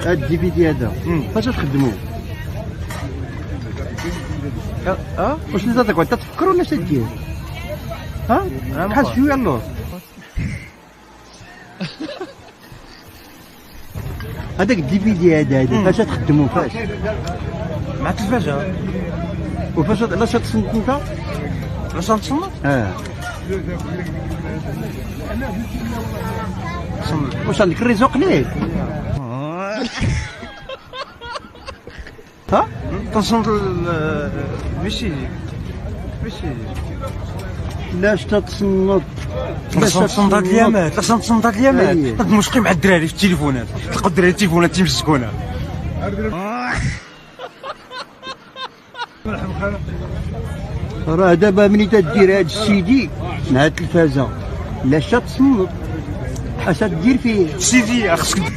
هاد الدي في دي هذا فاش تخدموه؟ واش انت تقعد تفكر ولا تدير؟ بحال شويه اللور. هذاك الدي في دي هذا فاش تخدموه فاش؟ مع التلفازه. وفاش علاش تصنت انت؟ علاش نتصنت؟ واش عندك الريزو قليل؟ تنصنت باش علاش تتصنت؟ علاش تنصنت هاد اليامات؟ علاش تنصنت هاد اليامات؟ هاد المشكل مع الدراري في التليفونات، تلقى الدراري التليفونات تيمسكونا. راه دابا ملي تدير هاد السيدي مع التلفازه علاش تصنت؟ اش تدير فيه؟ سيدي خصك